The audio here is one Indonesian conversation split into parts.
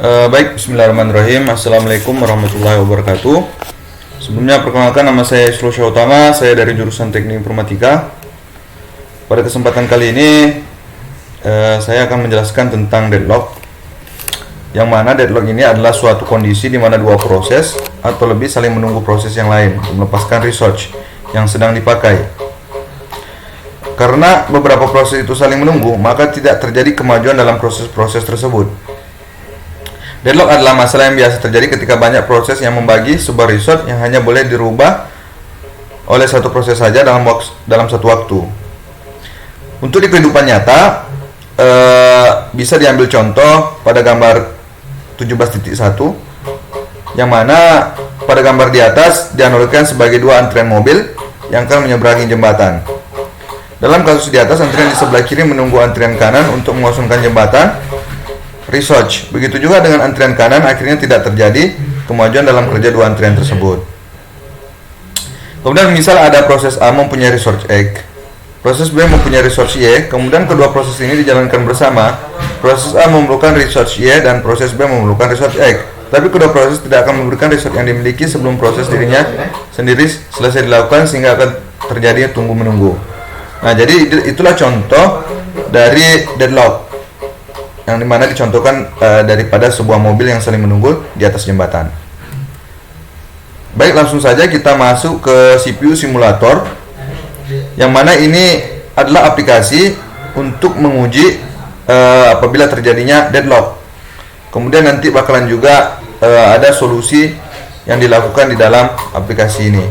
Baik, bismillahirrahmanirrahim. Assalamualaikum warahmatullahi wabarakatuh. Sebelumnya perkenalkan, nama saya Islo Utama, saya dari jurusan Teknik Informatika. Pada kesempatan kali ini saya akan menjelaskan tentang deadlock. Yang mana deadlock ini adalah suatu kondisi di mana dua proses atau lebih saling menunggu proses yang lain untuk melepaskan research yang sedang dipakai. Karena beberapa proses itu saling menunggu, maka tidak terjadi kemajuan dalam proses-proses tersebut. Deadlock adalah masalah yang biasa terjadi ketika banyak proses yang membagi sebuah research yang hanya boleh dirubah oleh satu proses saja dalam satu waktu. Untuk di kehidupan nyata, bisa diambil contoh pada gambar 17.1, yang mana pada gambar di atas dianalogikan sebagai dua antrian mobil yang akan menyeberangi jembatan. Dalam kasus di atas, antrian di sebelah kiri menunggu antrian kanan untuk mengosongkan jembatan research. Begitu juga dengan antrian kanan, akhirnya tidak terjadi kemajuan dalam kerja dua antrian tersebut. Kemudian misal ada proses A mempunyai research X, proses B mempunyai research Y, kemudian kedua proses ini dijalankan bersama. Proses A memerlukan research Y dan proses B memerlukan research X. Tapi kedua proses tidak akan memberikan research yang dimiliki sebelum proses dirinya sendiri selesai dilakukan, sehingga akan terjadi tunggu menunggu. Nah, jadi itulah contoh dari deadlock, yang dimana dicontohkan daripada sebuah mobil yang saling menunggu di atas jembatan. Baik, langsung saja kita masuk ke CPU simulator, yang mana ini adalah aplikasi untuk menguji apabila terjadinya deadlock. Kemudian nanti bakalan juga ada solusi yang dilakukan di dalam aplikasi ini.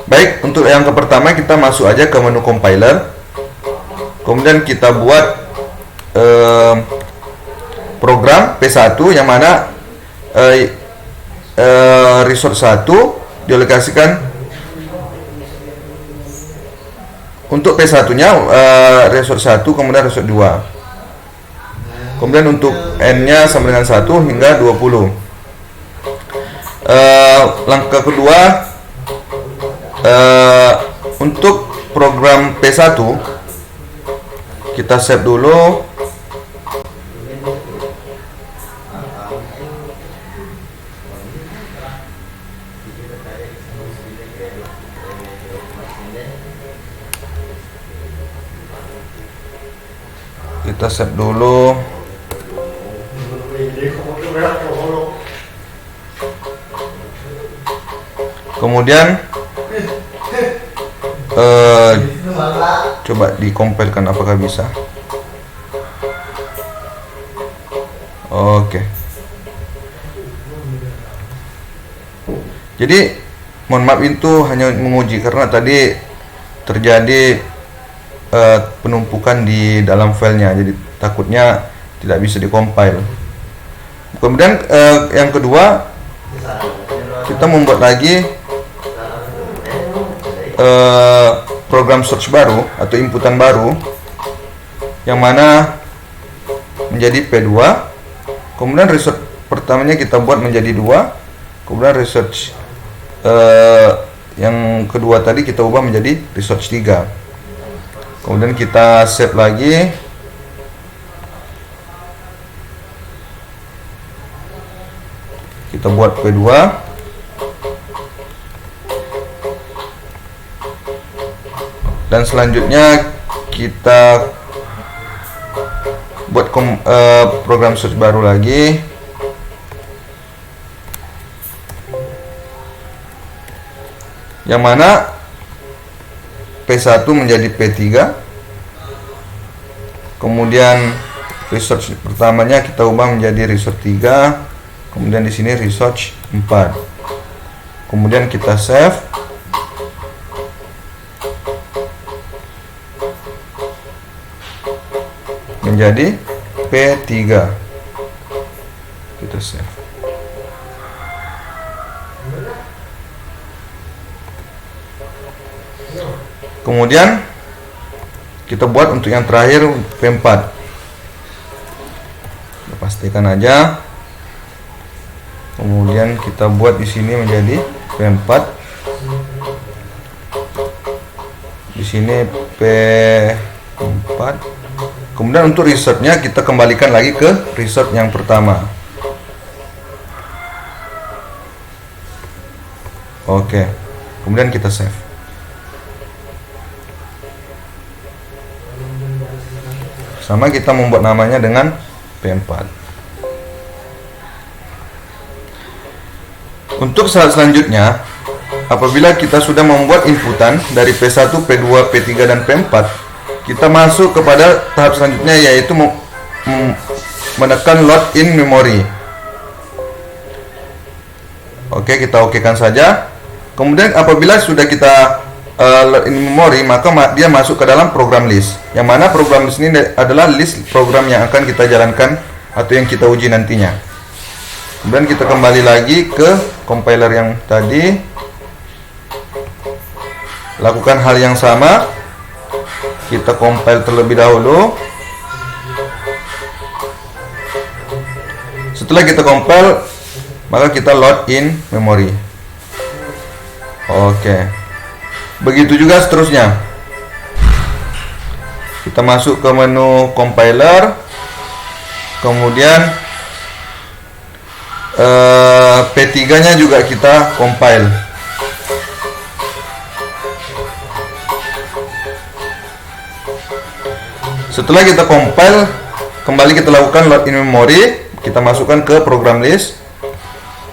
Baik, untuk yang pertama kita masuk aja ke menu compiler. Kemudian kita buat program P1 yang mana resource 1 dialokasikan untuk P1 nya resource 1, kemudian resource 2, kemudian untuk N nya sama dengan 1 hingga 20. Langkah kedua, untuk program P1 kita save dulu. Kita save dulu. Kemudian coba dikompilekan apakah bisa. Oke. Jadi mohon maaf, itu hanya menguji karena tadi terjadi penumpukan di dalam filenya, jadi takutnya tidak bisa dikompil. Kemudian yang kedua, kita membuat lagi program search baru atau inputan baru, yang mana menjadi P2. Kemudian research pertamanya kita buat menjadi 2, kemudian research yang kedua tadi kita ubah menjadi research 3. Kemudian kita save lagi. Kita buat P2. Dan selanjutnya kita buat program search baru lagi. Yang mana P1 menjadi P3. Kemudian research pertamanya kita ubah menjadi research 3. Kemudian di sini research 4. Kemudian kita save. Menjadi P3. Kita save. Kemudian kita buat untuk yang terakhir P4. Kita pastikan aja. Kemudian kita buat di sini menjadi P4. Di sini P4. Kemudian untuk research-nya kita kembalikan lagi ke research yang pertama. Oke, kemudian kita save. Sama kita membuat namanya dengan P4. Untuk saat selanjutnya, apabila kita sudah membuat inputan dari P1, P2, P3, dan P4, kita masuk kepada tahap selanjutnya, yaitu menekan load in memory. Oke, kita okekan saja. Kemudian apabila sudah kita load in memory, maka dia masuk ke dalam program list. Yang mana program list ini adalah list program yang akan kita jalankan atau yang kita uji nantinya. Kemudian kita kembali lagi ke compiler yang tadi. Lakukan hal yang sama. Kita compile terlebih dahulu. Setelah kita compile, maka kita load in memory. Oke. Begitu juga seterusnya. Kita masuk ke menu compiler. Kemudian P3-nya juga kita compile. Setelah kita compile, kembali kita lakukan load in memory. Kita masukkan ke program list.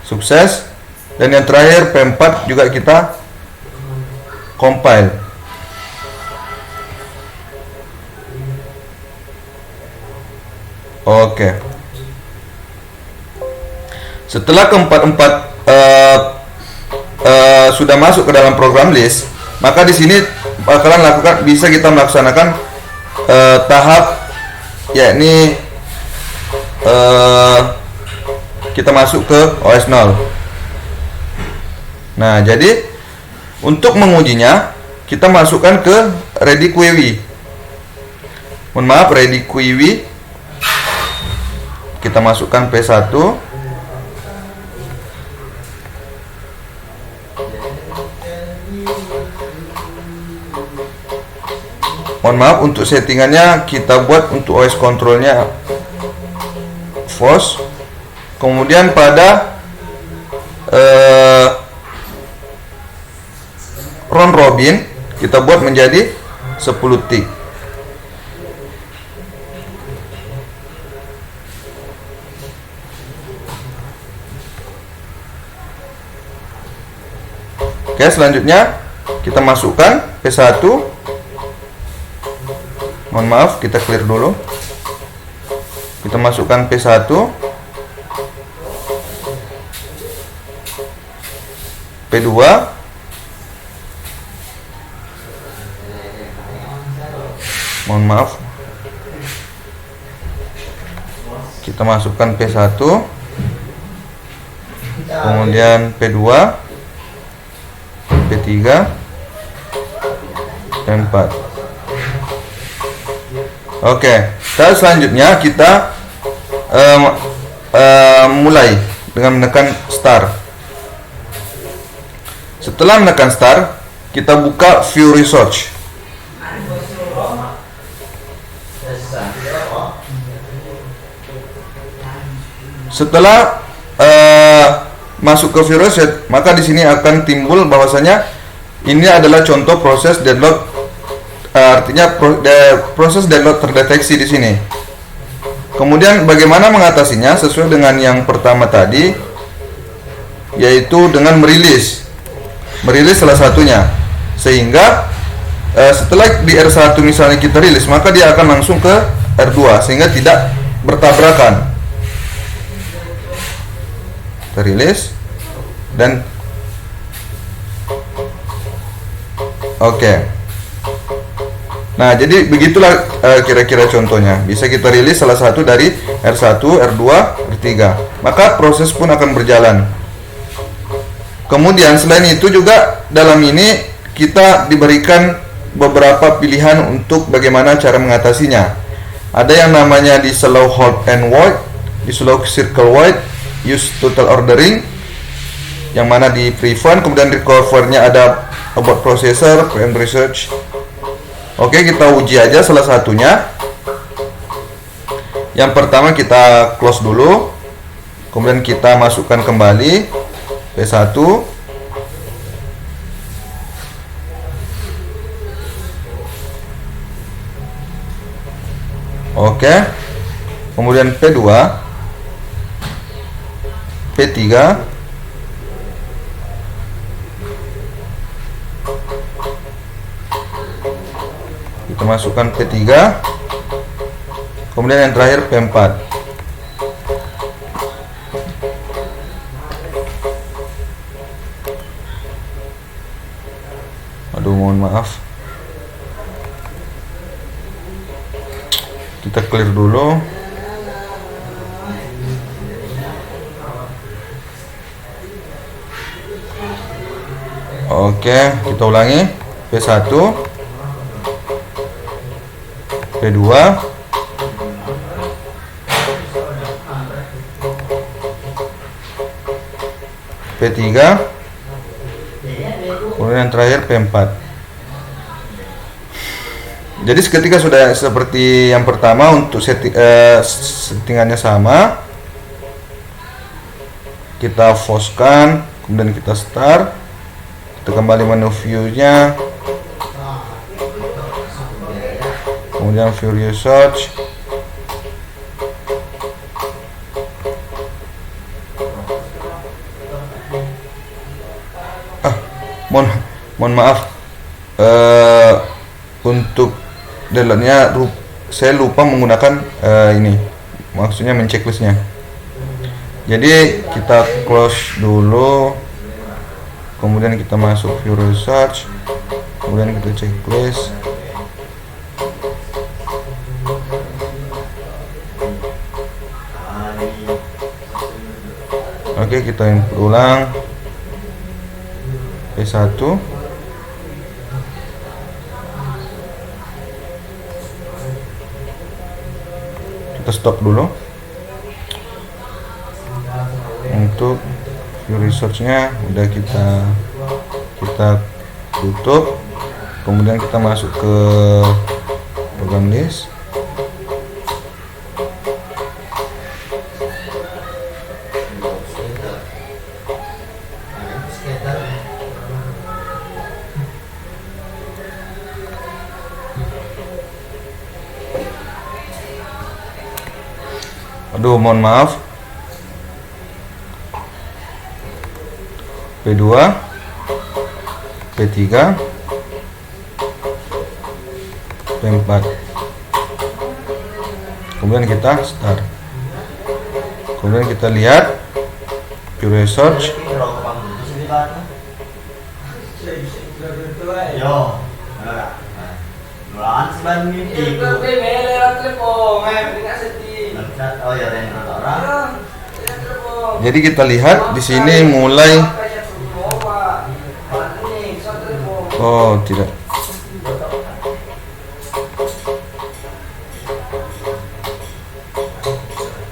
Sukses. Dan yang terakhir P4 juga kita compile. Oke. Setelah keempat-empat sudah masuk ke dalam program list, maka di sini bakalan bisa kita melaksanakan tahap, yakni kita masuk ke OS 0. Nah, jadi untuk mengujinya kita masukkan ke ready query. Mohon maaf, ready query. Kita masukkan P1. Mohon maaf, untuk settingannya kita buat untuk OS controlnya false. Kemudian pada round robin kita buat menjadi 10 tick. Oke, selanjutnya kita masukkan P1. Mohon maaf, kita clear dulu. Kita masukkan P1, P2, mohon maaf, kita masukkan P1, kemudian P2, P3, P4. Oke, dan selanjutnya kita mulai dengan menekan start. Setelah menekan start, kita buka view research. Setelah masuk ke view research, maka di sini akan timbul bahwasanya ini adalah contoh proses deadlock. Artinya proses deadlock terdeteksi di sini. Kemudian bagaimana mengatasinya sesuai dengan yang pertama tadi, yaitu dengan merilis salah satunya, sehingga setelah di R1 misalnya kita rilis, maka dia akan langsung ke R2 sehingga tidak bertabrakan. Terilis dan oke. Nah, jadi begitulah kira-kira contohnya. Bisa kita rilis salah satu dari R1, R2, R3. Maka proses pun akan berjalan. Kemudian selain itu juga dalam ini kita diberikan beberapa pilihan untuk bagaimana cara mengatasinya. Ada yang namanya di slow hold and void, di slow circle void, use total ordering, yang mana di prevent. Kemudian recover-nya ada about processor, and research. Oke, kita uji aja salah satunya. Yang pertama kita close dulu. Kemudian kita masukkan kembali P1. Oke. Kemudian P2, P3, kita masukkan P3, kemudian yang terakhir P4. Aduh, mohon maaf, kita clear dulu. Oke, kita ulangi. P1, P2, P3, kemudian yang terakhir P4. Jadi seketika sudah seperti yang pertama, untuk settingannya sama, kita pause-kan, kemudian kita start, kita kembali menu view-nya, kemudian view research, mohon maaf, untuk downloadnya saya lupa menggunakan ini, maksudnya menchecklistnya. Jadi kita close dulu, kemudian kita masuk view research, kemudian kita checklist. Oke, kita input ulang P1, kita stop dulu. Untuk view research-nya udah kita tutup, kemudian kita masuk ke program list. Aduh, mohon maaf. P2, P3, P4. Kemudian kita start. Kemudian kita lihat view research. Jadi kita lihat di sini mulai, oh tidak,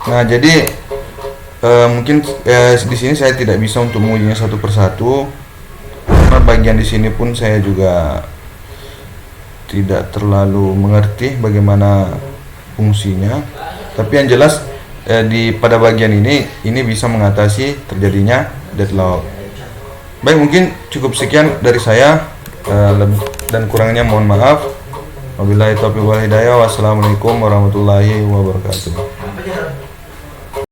nah jadi mungkin di sini saya tidak bisa untuk mengujinya satu persatu, karena bagian di sini pun saya juga tidak terlalu mengerti bagaimana fungsinya. Tapi yang jelas pada bagian ini bisa mengatasi terjadinya deadlock. Baik, mungkin cukup sekian dari saya, dan kurangnya mohon maaf. Wabillahi taufiq wal hidayah. Wassalamualaikum warahmatullahi wabarakatuh.